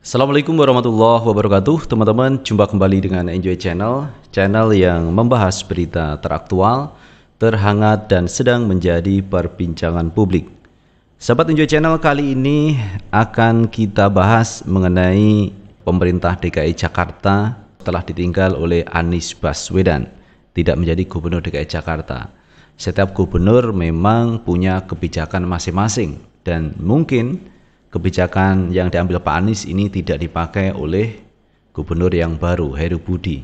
Assalamualaikum warahmatullahi wabarakatuh. Teman-teman, jumpa kembali dengan Enjoy Channel, channel yang membahas berita teraktual, terhangat dan sedang menjadi perbincangan publik. Sahabat Enjoy Channel, kali ini akan kita bahas mengenai pemerintah DKI Jakarta telah ditinggal oleh Anies Baswedan tidak menjadi gubernur DKI Jakarta. Setiap gubernur memang punya kebijakan masing-masing dan mungkin kebijakan yang diambil Pak Anies ini tidak dipakai oleh gubernur yang baru, Heru Budi.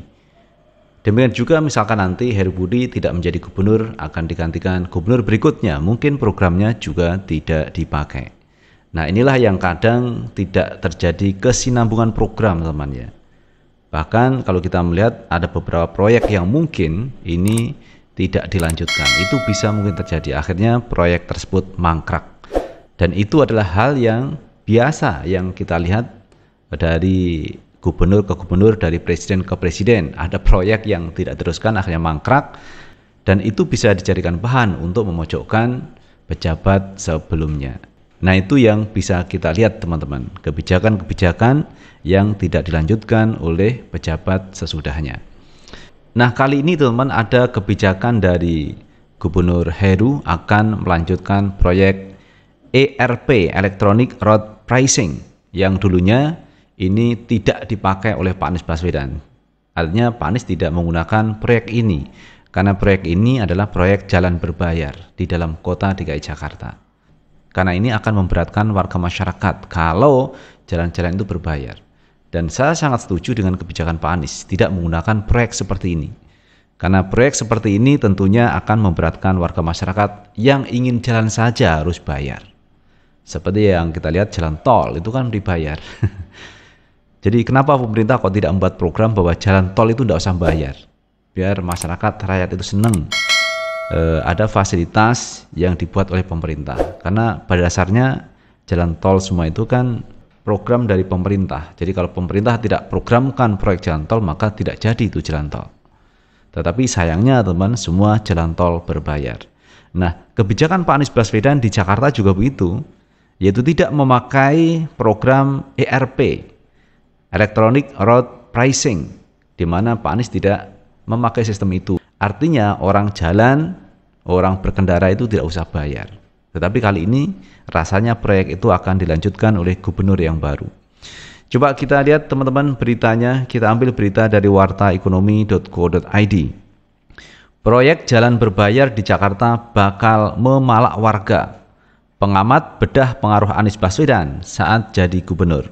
Demikian juga misalkan nanti Heru Budi tidak menjadi gubernur, akan digantikan gubernur berikutnya, mungkin programnya juga tidak dipakai. Nah, inilah yang kadang tidak terjadi kesinambungan program, teman ya. Bahkan kalau kita melihat ada beberapa proyek yang mungkin ini tidak dilanjutkan, itu bisa mungkin terjadi. Akhirnya proyek tersebut mangkrak. Dan itu adalah hal yang biasa yang kita lihat dari gubernur ke gubernur, dari presiden ke presiden. Ada proyek yang tidak teruskan, akhirnya mangkrak, dan itu bisa dijadikan bahan untuk memojokkan pejabat sebelumnya. Nah, itu yang bisa kita lihat, teman-teman, kebijakan-kebijakan yang tidak dilanjutkan oleh pejabat sesudahnya. Nah, kali ini teman-teman ada kebijakan dari Gubernur Heru akan melanjutkan proyek ERP, Electronic Road Pricing, yang dulunya ini tidak dipakai oleh Pak Anies Baswedan. Artinya Pak Anies tidak menggunakan proyek ini, karena proyek ini adalah proyek jalan berbayar di dalam kota DKI Jakarta. Karena ini akan memberatkan warga masyarakat kalau jalan-jalan itu berbayar. Dan saya sangat setuju dengan kebijakan Pak Anies tidak menggunakan proyek seperti ini. Karena proyek seperti ini tentunya akan memberatkan warga masyarakat yang ingin jalan saja harus bayar. Seperti yang kita lihat jalan tol itu kan dibayar. Jadi kenapa pemerintah kok tidak membuat program bahwa jalan tol itu tidak usah bayar, biar masyarakat rakyat itu senang. Ada fasilitas yang dibuat oleh pemerintah. Karena pada dasarnya jalan tol semua itu kan program dari pemerintah. Jadi kalau pemerintah tidak programkan proyek jalan tol, maka tidak jadi itu jalan tol. Tetapi sayangnya teman, semua jalan tol berbayar. Nah, kebijakan Pak Anies Baswedan di Jakarta juga begitu, yaitu tidak memakai program ERP, Electronic Road Pricing, di mana Pak Anies tidak memakai sistem itu. Artinya orang jalan, orang berkendara itu tidak usah bayar. Tetapi kali ini rasanya proyek itu akan dilanjutkan oleh gubernur yang baru. Coba kita lihat teman-teman beritanya, kita ambil berita dari wartaekonomi.co.id. Proyek jalan berbayar di Jakarta bakal memalak warga. Pengamat bedah pengaruh Anies Baswedan saat jadi gubernur.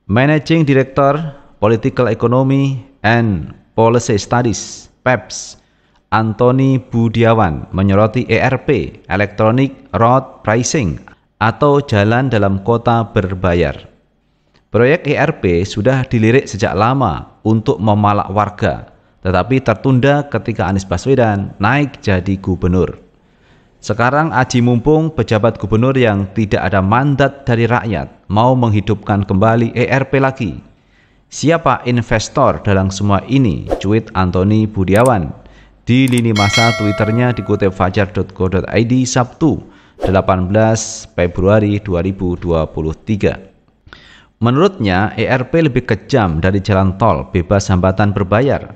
Managing Director Political Economy and Policy Studies (PEPS) Antoni Budiawan menyoroti ERP, Electronic Road Pricing, atau jalan dalam kota berbayar. Proyek ERP sudah dilirik sejak lama untuk memalak warga, tetapi tertunda ketika Anies Baswedan naik jadi gubernur. Sekarang aji mumpung pejabat gubernur yang tidak ada mandat dari rakyat mau menghidupkan kembali ERP lagi. Siapa investor dalam semua ini? Cuit Antoni Budiawan di lini masa Twitternya dikutip fajar.co.id Sabtu 18 Februari 2023. Menurutnya ERP lebih kejam dari jalan tol bebas hambatan berbayar.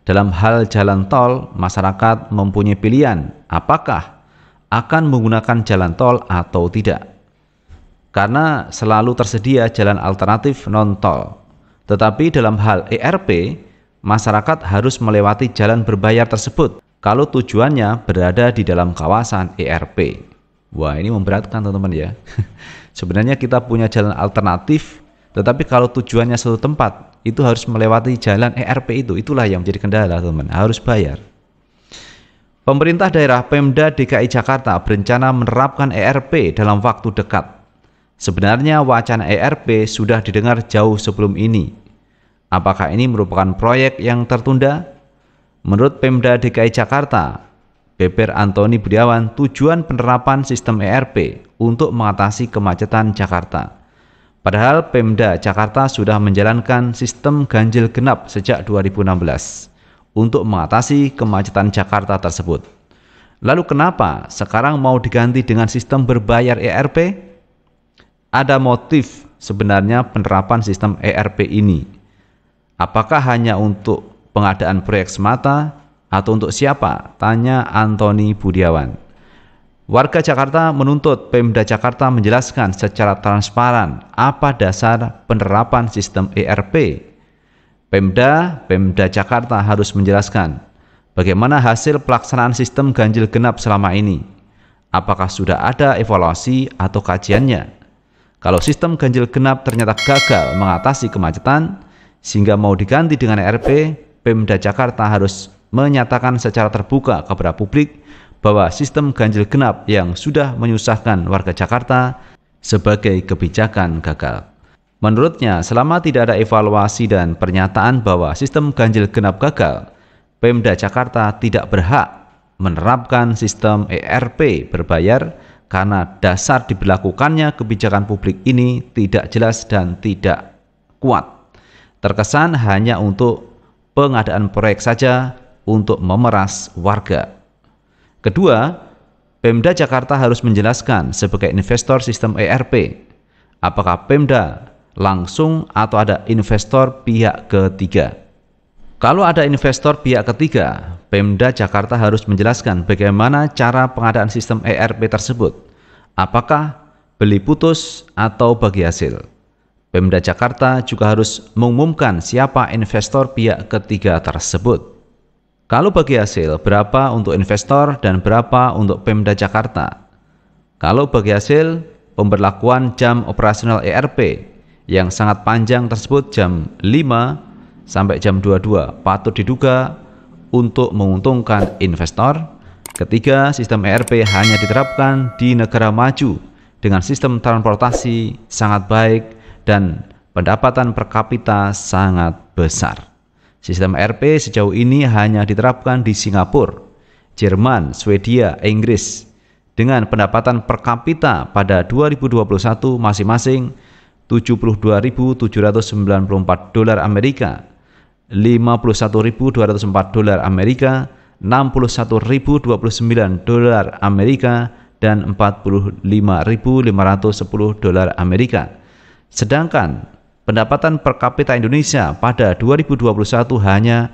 Dalam hal jalan tol, masyarakat mempunyai pilihan apakah akan menggunakan jalan tol atau tidak. Karena selalu tersedia jalan alternatif non-tol. Tetapi dalam hal ERP, masyarakat harus melewati jalan berbayar tersebut kalau tujuannya berada di dalam kawasan ERP. Wah, ini memberatkan teman-teman ya. Sebenarnya kita punya jalan alternatif, tetapi kalau tujuannya satu tempat, itu harus melewati jalan ERP itu. Itulah yang menjadi kendala teman-teman, harus bayar. Pemerintah daerah Pemda DKI Jakarta berencana menerapkan ERP dalam waktu dekat. Sebenarnya wacana ERP sudah didengar jauh sebelum ini. Apakah ini merupakan proyek yang tertunda? Menurut Pemda DKI Jakarta, beber Antoni Budiawan, tujuan penerapan sistem ERP untuk mengatasi kemacetan Jakarta. Padahal Pemda Jakarta sudah menjalankan sistem ganjil genap sejak 2016. Untuk mengatasi kemacetan Jakarta tersebut. Lalu kenapa sekarang mau diganti dengan sistem berbayar ERP? Ada motif sebenarnya penerapan sistem ERP ini? Apakah hanya untuk pengadaan proyek semata atau untuk siapa? Tanya Antoni Budiawan. Warga Jakarta menuntut Pemda Jakarta menjelaskan secara transparan apa dasar penerapan sistem ERP. Pemda Jakarta harus menjelaskan bagaimana hasil pelaksanaan sistem ganjil genap selama ini. Apakah sudah ada evaluasi atau kajiannya? Kalau sistem ganjil genap ternyata gagal mengatasi kemacetan sehingga mau diganti dengan ERP, Pemda Jakarta harus menyatakan secara terbuka kepada publik bahwa sistem ganjil genap yang sudah menyusahkan warga Jakarta sebagai kebijakan gagal. Menurutnya, selama tidak ada evaluasi dan pernyataan bahwa sistem ganjil genap gagal, Pemda Jakarta tidak berhak menerapkan sistem ERP berbayar karena dasar diberlakukannya kebijakan publik ini tidak jelas dan tidak kuat. Terkesan hanya untuk pengadaan proyek saja untuk memeras warga. Kedua, Pemda Jakarta harus menjelaskan sebagai investor sistem ERP, apakah Pemda langsung atau ada investor pihak ketiga. Kalau ada investor pihak ketiga, Pemda Jakarta harus menjelaskan bagaimana cara pengadaan sistem ERP tersebut. Apakah beli putus atau bagi hasil? Pemda Jakarta juga harus mengumumkan siapa investor pihak ketiga tersebut. Kalau bagi hasil, berapa untuk investor dan berapa untuk Pemda Jakarta? Kalau bagi hasil, pemberlakuan jam operasional ERP yang sangat panjang tersebut jam 5 sampai jam 22 patut diduga untuk menguntungkan investor. Ketiga, sistem ERP hanya diterapkan di negara maju dengan sistem transportasi sangat baik dan pendapatan per kapita sangat besar. Sistem ERP sejauh ini hanya diterapkan di Singapura, Jerman, Swedia, Inggris dengan pendapatan per kapita pada 2021 masing-masing $72.794 Amerika, $51.204 Amerika, $61.029 Amerika, dan $45.510 Amerika. Sedangkan pendapatan per kapita Indonesia pada 2021 hanya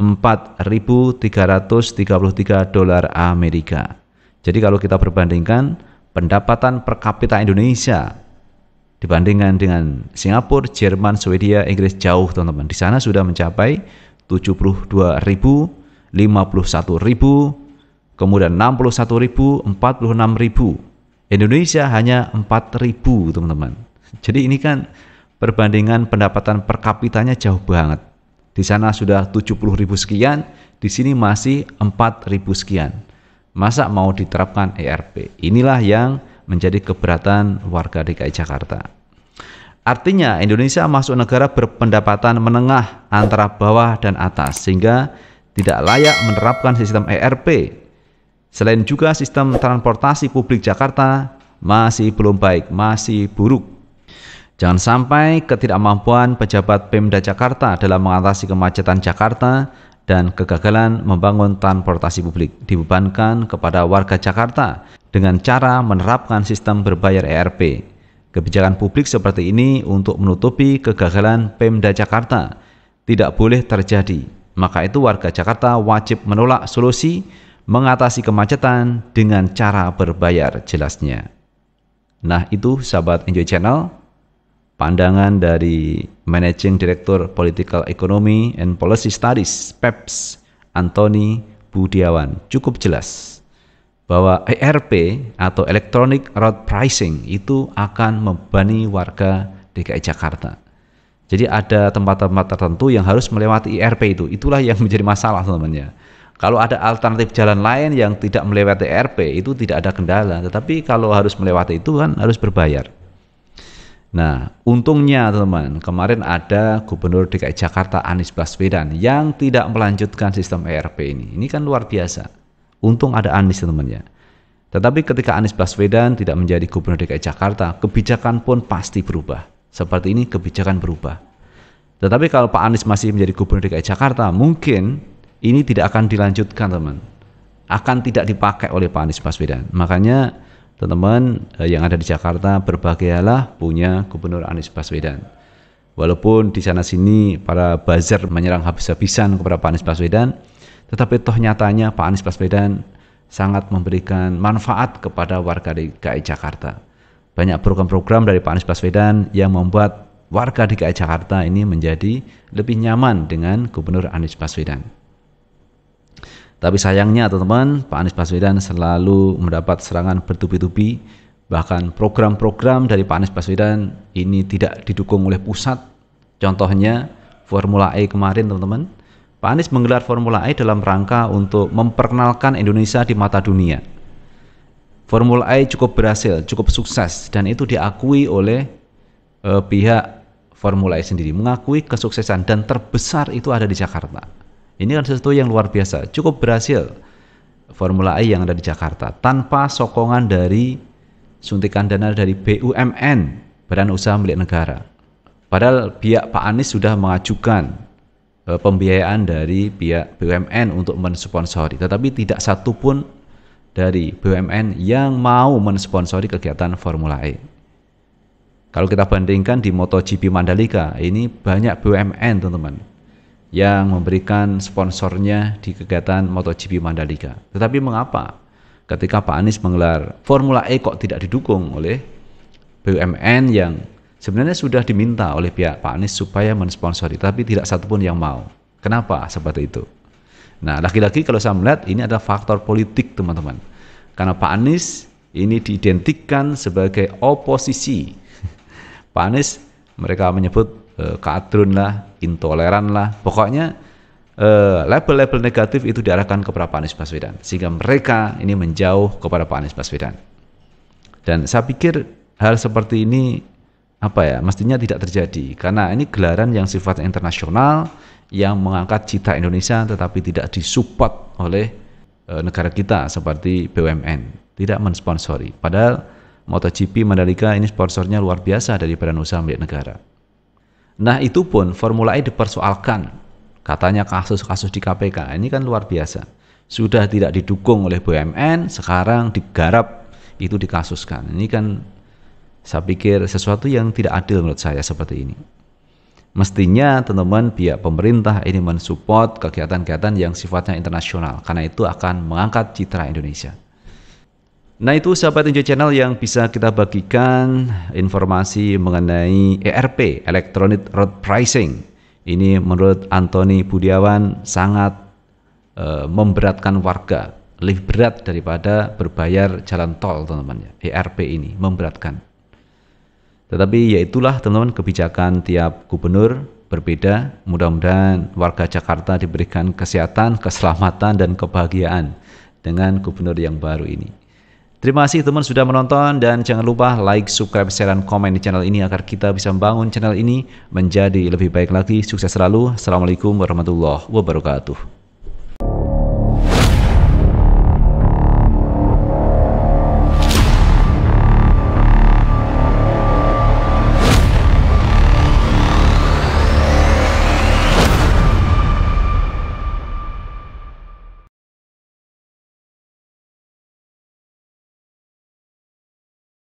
$4.333 Amerika. Jadi kalau kita perbandingkan pendapatan per kapita Indonesia dibandingkan dengan Singapura, Jerman, Swedia, Inggris jauh teman-teman. Di sana sudah mencapai 72.000, 51.000, kemudian 61.000, 46.000. Indonesia hanya 4.000 teman-teman. Jadi ini kan perbandingan pendapatan per kapitanya jauh banget. Di sana sudah 70.000 sekian, di sini masih 4.000 sekian. Masa mau diterapkan ERP? Inilah yang menjadi keberatan warga DKI Jakarta. Artinya Indonesia masuk negara berpendapatan menengah antara bawah dan atas sehingga tidak layak menerapkan sistem ERP. Selain juga sistem transportasi publik Jakarta masih belum baik, masih buruk. Jangan sampai ketidakmampuan pejabat Pemda Jakarta dalam mengatasi kemacetan Jakarta dan kegagalan membangun transportasi publik dibebankan kepada warga Jakarta dengan cara menerapkan sistem berbayar ERP. Kebijakan publik seperti ini untuk menutupi kegagalan Pemda Jakarta tidak boleh terjadi. Maka itu warga Jakarta wajib menolak solusi mengatasi kemacetan dengan cara berbayar jelasnya. Nah itu sahabat Enjoy Channel, pandangan dari Managing Director Political Economy and Policy Studies PEPS Antoni Budiawan cukup jelas bahwa ERP atau Electronic Road Pricing itu akan membebani warga DKI Jakarta. Jadi ada tempat-tempat tertentu yang harus melewati ERP itu. Itulah yang menjadi masalah teman-teman. Kalau ada alternatif jalan lain yang tidak melewati ERP itu tidak ada kendala. Tetapi kalau harus melewati itu kan harus berbayar. Nah, untungnya teman-teman, kemarin ada Gubernur DKI Jakarta Anies Baswedan yang tidak melanjutkan sistem ERP ini. Ini kan luar biasa. Untung ada Anies teman-teman. Tetapi ketika Anies Baswedan tidak menjadi Gubernur DKI Jakarta, kebijakan pun pasti berubah. Seperti ini kebijakan berubah. Tetapi kalau Pak Anies masih menjadi Gubernur DKI Jakarta, mungkin ini tidak akan dilanjutkan teman. Akan tidak dipakai oleh Pak Anies Baswedan. Makanya teman-teman yang ada di Jakarta berbahagialah punya Gubernur Anies Baswedan. Walaupun di sana sini para buzzer menyerang habis-habisan kepada Pak Anies Baswedan, tetapi toh nyatanya Pak Anies Baswedan sangat memberikan manfaat kepada warga DKI Jakarta. Banyak program-program dari Pak Anies Baswedan yang membuat warga DKI Jakarta ini menjadi lebih nyaman dengan Gubernur Anies Baswedan. Tapi sayangnya teman-teman, Pak Anies Baswedan selalu mendapat serangan bertubi-tubi. Bahkan program-program dari Pak Anies Baswedan ini tidak didukung oleh pusat. Contohnya Formula E kemarin teman-teman. Pak Anies menggelar Formula E dalam rangka untuk memperkenalkan Indonesia di mata dunia. Formula E cukup berhasil, cukup sukses, dan itu diakui oleh pihak Formula E sendiri. Mengakui kesuksesan dan terbesar itu ada di Jakarta. Ini kan sesuatu yang luar biasa, cukup berhasil Formula E yang ada di Jakarta tanpa sokongan dari suntikan dana dari BUMN, Badan Usaha Milik Negara. Padahal pihak Pak Anies sudah mengajukan pembiayaan dari pihak BUMN untuk mensponsori, tetapi tidak satu pun dari BUMN yang mau mensponsori kegiatan Formula E. Kalau kita bandingkan di MotoGP Mandalika, ini banyak BUMN teman-teman yang memberikan sponsornya di kegiatan MotoGP Mandalika. Tetapi mengapa ketika Pak Anies menggelar Formula E kok tidak didukung oleh BUMN yang sebenarnya sudah diminta oleh pihak Pak Anies supaya mensponsori, tapi tidak satupun yang mau. Kenapa seperti itu? Nah, lagi-lagi kalau saya melihat ini ada faktor politik teman-teman. Karena Pak Anies ini diidentikan sebagai oposisi. Pak Anies mereka menyebut kadrun lah, intoleran lah, pokoknya label-label negatif itu diarahkan kepada Pak Anies Baswedan, sehingga mereka ini menjauh kepada Pak Anies Baswedan. Dan saya pikir hal seperti ini mestinya tidak terjadi, karena ini gelaran yang sifatnya internasional, yang mengangkat citra Indonesia, tetapi tidak disupport oleh negara kita seperti BUMN, tidak mensponsori. Padahal MotoGP Mandalika ini sponsornya luar biasa dari Badan Usaha Milik Negara. Nah, itu pun Formula E dipersoalkan. Katanya kasus-kasus di KPK ini kan luar biasa. Sudah tidak didukung oleh BUMN, sekarang digarap itu dikasuskan. Ini kan saya pikir sesuatu yang tidak adil menurut saya seperti ini. Mestinya teman-teman pihak pemerintah ini mensupport kegiatan-kegiatan yang sifatnya internasional, karena itu akan mengangkat citra Indonesia. Nah, itu sahabat Enjoy Channel yang bisa kita bagikan informasi mengenai ERP, Electronic Road Pricing. Ini menurut Antoni Budiawan sangat memberatkan warga, lebih berat daripada berbayar jalan tol teman-teman ya. ERP ini memberatkan. Tetapi ya itulah teman-teman, kebijakan tiap gubernur berbeda. Mudah-mudahan warga Jakarta diberikan kesehatan, keselamatan, dan kebahagiaan dengan gubernur yang baru ini. Terima kasih teman sudah menonton, dan jangan lupa like, subscribe, share, dan komen di channel ini agar kita bisa membangun channel ini menjadi lebih baik lagi. Sukses selalu. Assalamualaikum warahmatullahi wabarakatuh.